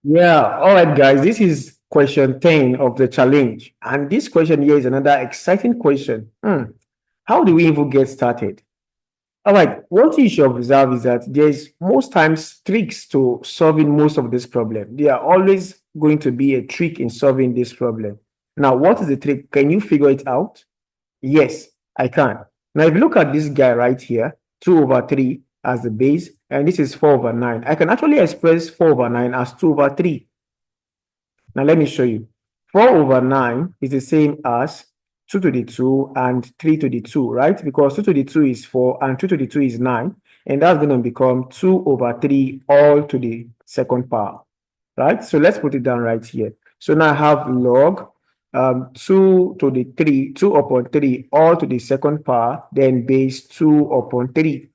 Yeah, all right, guys. This is question 10 of the challenge. And this question here is another exciting question. How do we even get started? All right, one thing you should observe is that there's most times tricks to solving most of this problem. There are always going to be a trick in solving this problem. Now, what is the trick? Can you figure it out? Yes, I can. Now, if you look at this guy right here, 2 over 3 as the base, and this is 4 over 9. I can actually express 4 over 9 as 2 over 3. Now, let me show you. 4 over 9 is the same as 2 to the 2 and 3 to the 2, right? Because 2 to the 2 is 4 and 2 to the 2 is 9. And that's going to become 2 over 3 all to the second power, right? So let's put it down right here. So now I have log 2 to the 3, 2 upon 3 all to the second power, then base 2 upon 3.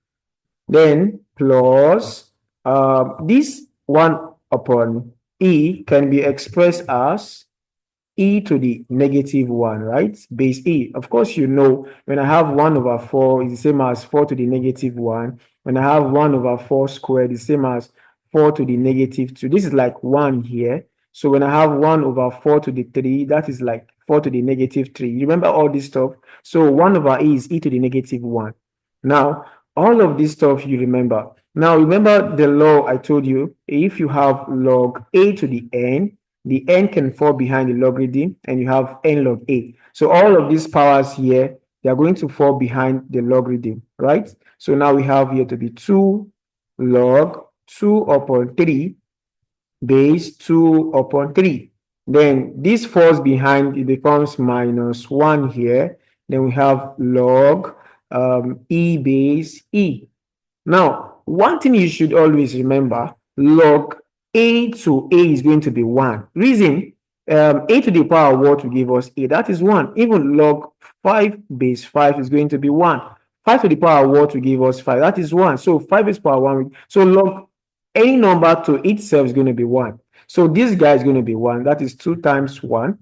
Then plus this 1 upon e can be expressed as e to the negative 1, right? Base e. Of course, you know, when I have 1 over 4 is the same as 4 to the negative 1. When I have 1 over 4 squared is the same as 4 to the negative 2. This is like 1 here. So when I have 1 over 4 to the 3, that is like 4 to the negative 3. You remember all this stuff? So 1 over e is e to the negative 1. Now, all of this stuff you remember. Now, remember the law I told you. If you have log a to the n can fall behind the logarithm, and you have n log a. So all of these powers here, they are going to fall behind the logarithm, right? So now we have here to be 2 log 2 upon 3 base 2 upon 3. Then this falls behind, it becomes minus 1 here. Then we have log e base e. Now, one thing you should always remember, log a to a is going to be 1. Reason, a to the power of what will give us a, that is 1. Even log 5 base 5 is going to be 1. 5 to the power of what will give us 5, that is 1. So 5 is power 1. So log any number to itself is going to be 1. So this guy is going to be 1. That is 2 times 1.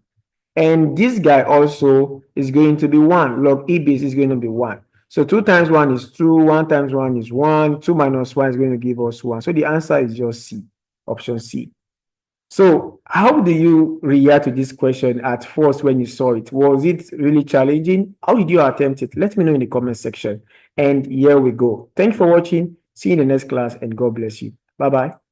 And this guy also is going to be 1. Log e base is going to be 1. So 2 times 1 is 2. 1 times 1 is 1. 2 minus 1 is going to give us 1. So the answer is just C, option C. So how do you react to this question at first when you saw it? Was it really challenging? How did you attempt it? Let me know in the comment section. And here we go. Thanks for watching. See you in the next class, and God bless you. Bye-bye.